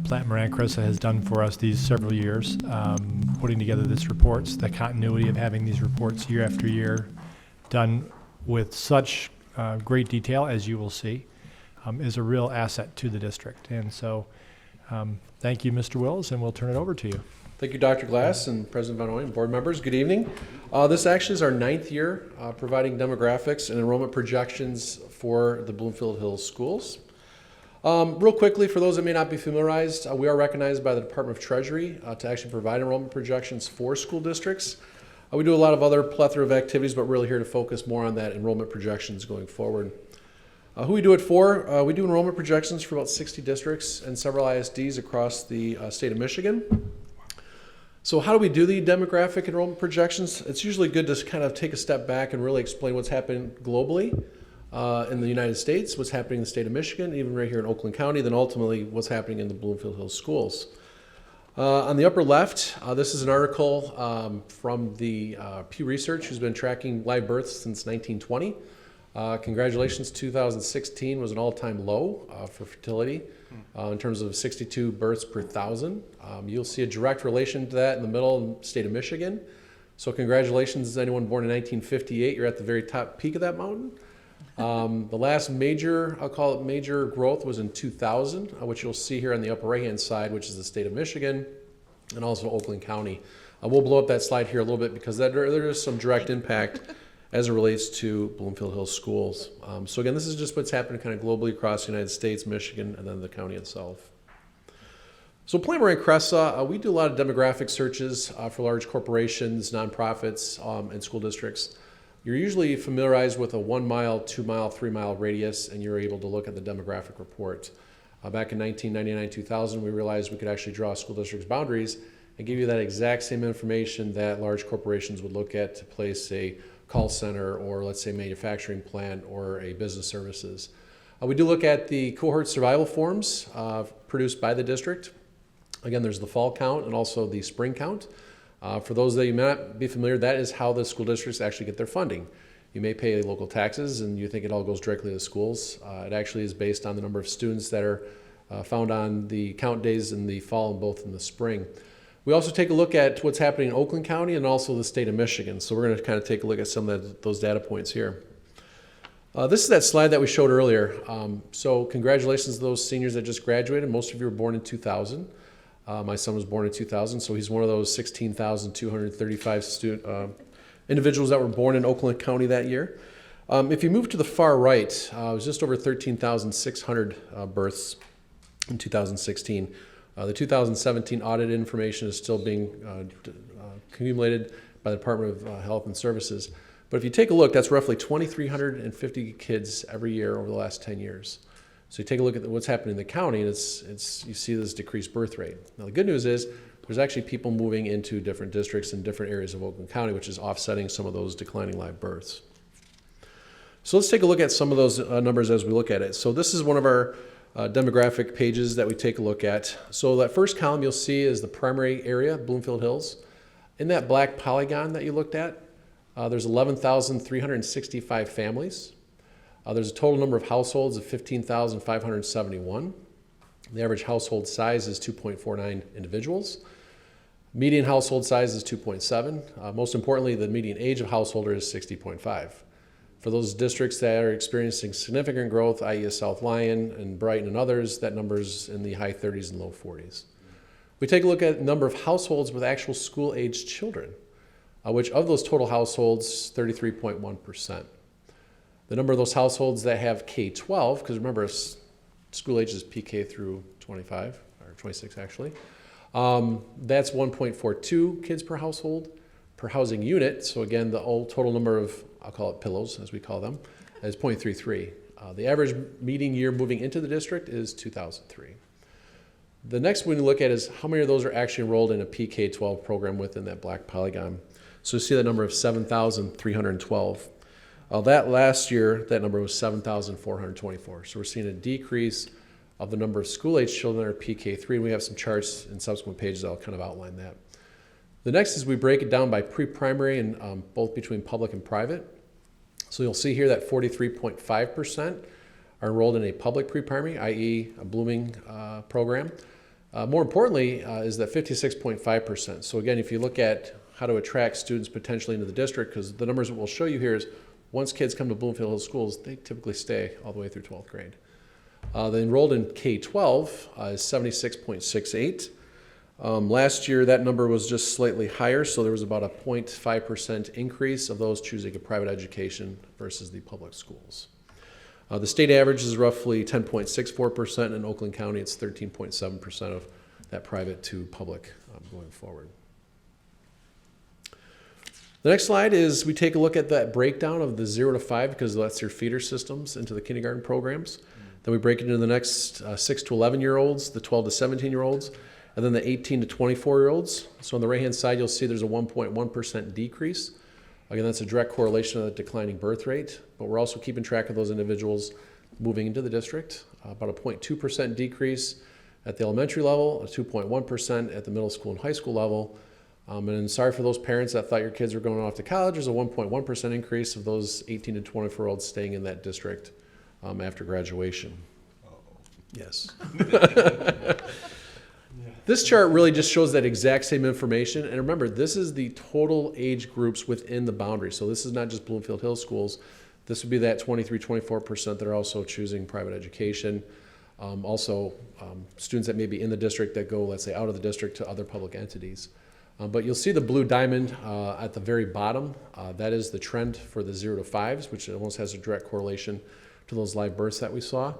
Plante Moran CRESA has done for us these several years, putting together these reports. The continuity of having these reports year after year done with such great detail, as you will see, is a real asset to the district. And so thank you, Mr. Wills, and we'll turn it over to you. Thank you, Dr. Glass and President Van Ooyen, board members. Good evening. This actually is our 9th year providing demographics and enrollment projections for the Bloomfield Hills schools. Real quickly, for those that may not be familiarized, we are recognized by the Department of Treasury to actually provide enrollment projections for school districts. We do a lot of other plethora of activities, but really here to focus more on that enrollment projections going forward. Who we do it for? We do enrollment projections for about 60 districts and several ISDs across the state of Michigan. So how do we do the demographic enrollment projections? It's usually good to kind of take a step back and really explain what's happening globally in the United States, what's happening in the state of Michigan, even right here in Oakland County, then ultimately what's happening in the Bloomfield Hills schools. On the upper left, this is an article from the Pew Research, who's been tracking live births since 1920. Congratulations, 2016 was an all-time low for fertility in terms of 62 births per thousand. You'll see a direct relation to that in the middle in the state of Michigan. So congratulations to anyone born in 1958. You're at the very top peak of that mountain. The last major, I'll call it major growth, was in 2000, which you'll see here on the upper right-hand side, which is the state of Michigan and also Oakland County. We'll blow up that slide here a little bit because there is some direct impact as it relates to Bloomfield Hills schools. So again, this is just what's happening kind of globally across the United States, Michigan, and then the county itself. So Plante Moran CRESA, we do a lot of demographic searches for large corporations, nonprofits, and school districts. You're usually familiarized with a 1 mile, 2 mile, 3 mile radius, and you're able to look at the demographic report. Back in 1999-2000, we realized we could actually draw school districts' boundaries and give you that exact same information that large corporations would look at to place a call center or, let's say, manufacturing plant or a business services. We do look at the cohort survival forms produced by the district. Again, there's the fall count and also the spring count. For those that you may not be familiar, that is how the school districts actually get their funding. You may pay local taxes and you think it all goes directly to the schools. It actually is based on the number of students that are found on the count days in the fall and both in the spring. We also take a look at what's happening in Oakland County and also the state of Michigan. So we're going to kind of take a look at some of those data points here. This is that slide that we showed earlier. So congratulations to those seniors that just graduated. Most of you were born in 2000. My son was born in 2000, so he's one of those 16,235 individuals that were born in Oakland County that year. If you move to the far right, it was just over 13,600 births in 2016. The 2017 audit information is still being accumulated by the Department of Health and Services. But if you take a look, that's roughly 2,350 kids every year over the last 10 years. So you take a look at what's happening in the county, and you see this decreased birth rate. Now the good news is there's actually people moving into different districts in different areas of Oakland County, which is offsetting some of those declining live births. So let's take a look at some of those numbers as we look at it. So this is one of our demographic pages that we take a look at. So that first column you'll see is the primary area, Bloomfield Hills. In that black polygon that you looked at, there's 11,365 families. There's a total number of households of 15,571. The average household size is 2.49 individuals. Median household size is 2.7. Most importantly, the median age of householder is 60.5. For those districts that are experiencing significant growth, i.e. South Lyon and Brighton and others, that number's in the high 30s and low 40s. We take a look at the number of households with actual school-aged children, which of those total households, 33.1%. The number of those households that have K-12, because remember, school age is PK through 25, or 26 actually, that's 1.42 kids per household per housing unit. So again, the total number of, I'll call it pillows, as we call them, is 0.33. The average median year moving into the district is 2003. The next one to look at is how many of those are actually enrolled in a PK-12 program within that black polygon. So you see the number of 7,312. That last year, that number was 7,424. So we're seeing a decrease of the number of school-age children that are PK3, and we have some charts in subsequent pages that will kind of outline that. The next is we break it down by pre-primary and both between public and private. So you'll see here that 43.5% are enrolled in a public pre-primary, i.e. a blooming program. More importantly is that 56.5%. So again, if you look at how to attract students potentially into the district, because the numbers that we'll show you here is once kids come to Bloomfield Hills schools, they typically stay all the way through 12th grade. The enrolled in K-12 is 76.68. Last year, that number was just slightly higher, so there was about a 0.5% increase of those choosing a private education versus the public schools. The state average is roughly 10.64%. In Oakland County, it's 13.7% of that private to public going forward. The next slide is we take a look at that breakdown of the 0 to 5 because that's your feeder systems into the kindergarten programs. Then we break it into the next 6 to 11-year-olds, the 12 to 17-year-olds, and then the 18 to 24-year-olds. So on the right-hand side, you'll see there's a 1.1% decrease. Again, that's a direct correlation of the declining birth rate, but we're also keeping track of those individuals moving into the district. About a 0.2% decrease at the elementary level, a 2.1% at the middle school and high school level. And sorry for those parents that thought your kids were going off to college, there's a 1.1% increase of those 18 to 24-year-olds staying in that district after graduation. Yes. This chart really just shows that exact same information. And remember, this is the total age groups within the boundary. So this is not just Bloomfield Hills schools. This would be that 23-24% that are also choosing private education. Also, students that may be in the district that go, let's say, out of the district to other public entities. But you'll see the blue diamond at the very bottom. That is the trend for the 0 to 5s, which almost has a direct correlation to those live births that we saw.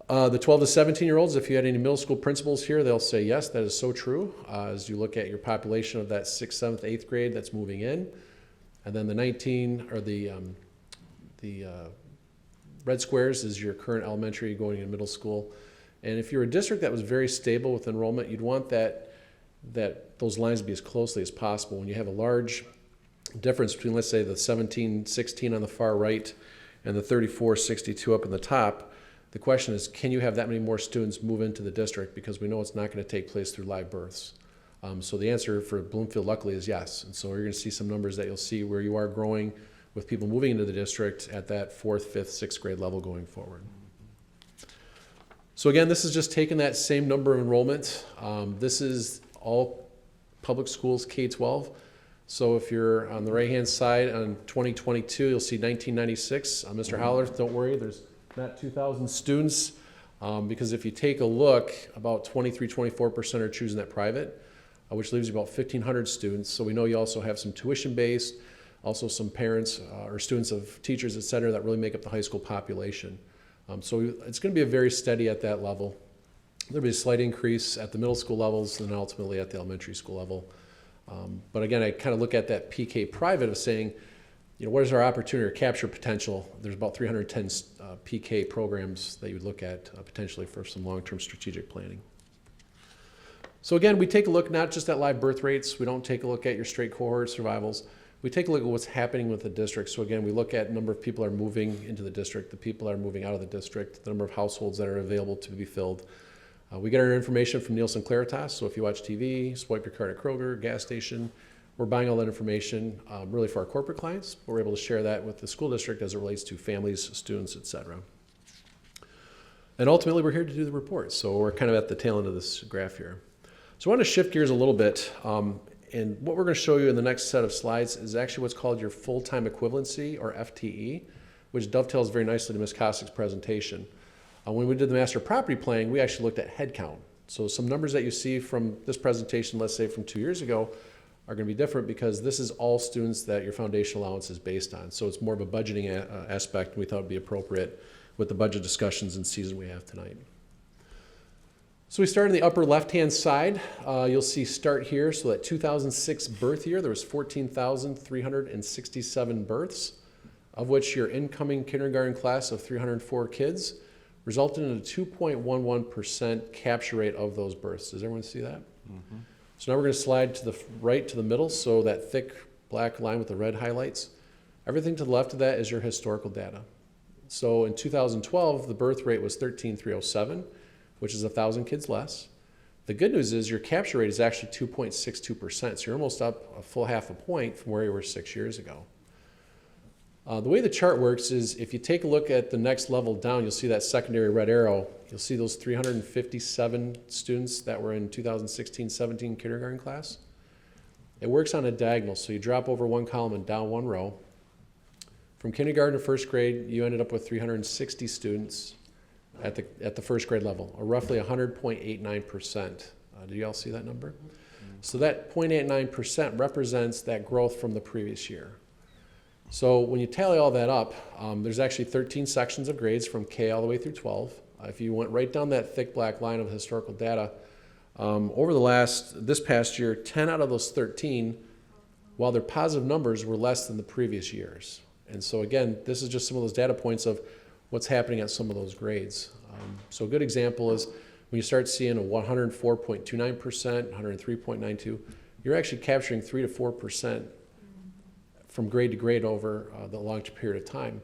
The 12 to 17-year-olds, if you had any middle school principals here, they'll say, yes, that is so true. As you look at your population of that 6th, 7th, 8th grade that's moving in. And then the 19, or the red squares is your current elementary going into middle school. And if you're a district that was very stable with enrollment, you'd want those lines to be as closely as possible. When you have a large difference between, let's say, the 17-16 on the far right and the 34-62 up in the top, the question is, can you have that many more students move into the district? Because we know it's not going to take place through live births. So the answer for Bloomfield, luckily, is yes. And so you're going to see some numbers that you'll see where you are growing with people moving into the district at that 4th, 5th, 6th grade level going forward. So again, this is just taking that same number of enrollment. This is all public schools K-12. So if you're on the right-hand side on 2022, you'll see 1996. Mr. Holler, don't worry, there's not 2,000 students, because if you take a look, about 23-24% are choosing that private, which leaves you about 1,500 students. So we know you also have some tuition-based, also some parents or students of teachers, et cetera, that really make up the high school population. So it's going to be a very steady at that level. There'll be a slight increase at the middle school levels and ultimately at the elementary school level. But again, I kind of look at that PK private of saying, what is our opportunity or capture potential? There's about 310 PK programs that you would look at potentially for some long-term strategic planning. So again, we take a look not just at live birth rates. We don't take a look at your straight cohort survivals. We take a look at what's happening with the district. So again, we look at number of people are moving into the district, the people that are moving out of the district, the number of households that are available to be filled. We get our information from Nielsen Claritas. So if you watch TV, swipe your card at Kroger, gas station, we're buying all that information really for our corporate clients, but we're able to share that with the school district as it relates to families, students, et cetera. And ultimately, we're here to do the report. So we're kind of at the tail end of this graph here. So I want to shift gears a little bit. And what we're going to show you in the next set of slides is actually what's called your full-time equivalency, or FTE, which dovetails very nicely to Ms. Kossik's presentation. When we did the master property planning, we actually looked at headcount. So some numbers that you see from this presentation, let's say from 2 years ago, are going to be different because this is all students that your foundation allowance is based on. So it's more of a budgeting aspect. We thought it would be appropriate with the budget discussions and season we have tonight. So we start in the upper left-hand side. You'll see start here. So that 2006 birth year, there was 14,367 births, of which your incoming kindergarten class of 304 kids resulted in a 2.11% capture rate of those births. Does everyone see that? Mm-hmm. So now we're going to slide to the right to the middle, so that thick black line with the red highlights. Everything to the left of that is your historical data. So in 2012, the birth rate was 13,307, which is 1,000 kids less. The good news is your capture rate is actually 2.62%, so you're almost up a full half a point from where you were 6 years ago. The way the chart works is if you take a look at the next level down, you'll see that secondary red arrow. You'll see those 357 students that were in 2016-17 kindergarten class. It works on a diagonal, so you drop over one column and down one row. From kindergarten to first grade, you ended up with 360 students at the first grade level, or roughly 100.89%. Do you all see that number? So that 0.89% represents that growth from the previous year. So when you tally all that up, there's actually 13 sections of grades from K all the way through 12. If you went right down that thick black line of historical data, over this past year, 10 out of those 13, while they're positive numbers, were less than the previous years. And so again, this is just some of those data points of what's happening at some of those grades. So a good example is when you start seeing a 104.29%, 103.92, you're actually capturing 3 to 4% from grade to grade over the long period of time.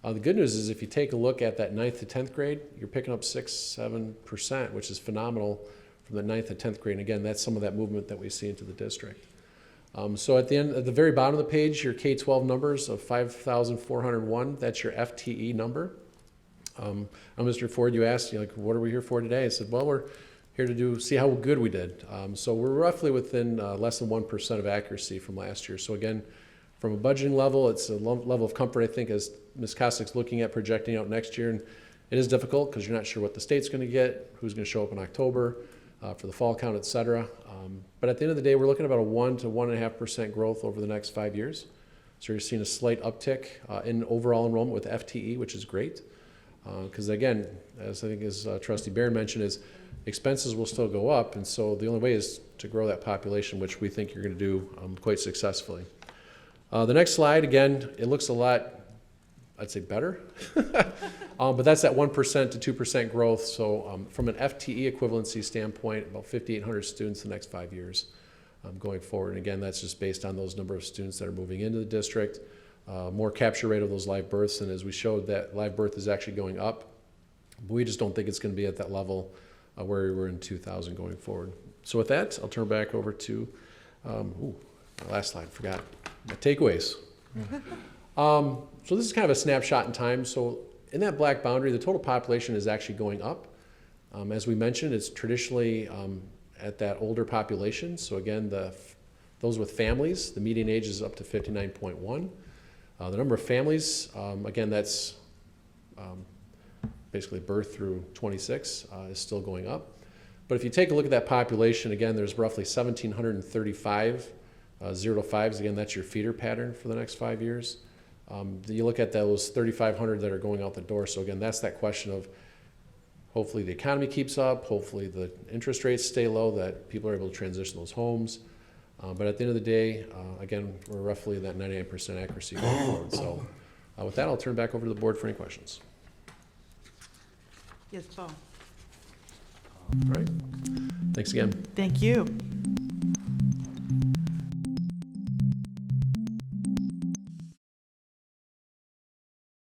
The good news is if you take a look at that 9th to 10th grade, you're picking up 6-7%, which is phenomenal from the 9th to 10th grade. And again, that's some of that movement that we see into the district. So at the very bottom of the page, your K-12 numbers of 5,401, that's your FTE number. Mr. Ford, you asked, what are we here for today? I said, well, we're here to see how good we did. So we're roughly within less than 1% of accuracy from last year. So again, from a budgeting level, it's a level of comfort, I think, as Ms. Kostik's looking at projecting out next year. And it is difficult because you're not sure what the state's going to get, who's going to show up in October for the fall count, et cetera. But at the end of the day, we're looking at about a 1 to 1.5% growth over the next 5 years. So you're seeing a slight uptick in overall enrollment with FTE, which is great. Because again, as I think as Trustee Barron mentioned, is expenses will still go up. And so the only way is to grow that population, which we think you're going to do quite successfully. The next slide, again, it looks a lot, I'd say better, but that's that 1% to 2% growth. So from an FTE equivalency standpoint, about 5,800 students the next 5 years going forward. And again, that's just based on those number of students that are moving into the district, more capture rate of those live births. And as we showed, that live birth is actually going up, but we just don't think it's going to be at that level where we were in 2000 going forward. So with that, I'll turn back over to, my last slide, forgot. My takeaways. So this is kind of a snapshot in time. So in that black boundary, the total population is actually going up. As we mentioned, it's traditionally at that older population. So again, those with families, the median age is up to 59.1. The number of families, again, that's basically birth through 26, is still going up. But if you take a look at that population, again, there's roughly 1,735 0 to 5s, again, that's your feeder pattern for the next 5 years. You look at those 3,500 that are going out the door. So again, that's that question of hopefully the economy keeps up, hopefully the interest rates stay low, that people are able to transition those homes. But at the end of the day, again, we're roughly that 98% accuracy going forward. So with that, I'll turn back over to the board for any questions. Yes, Paul. All right. Thanks again. Thank you.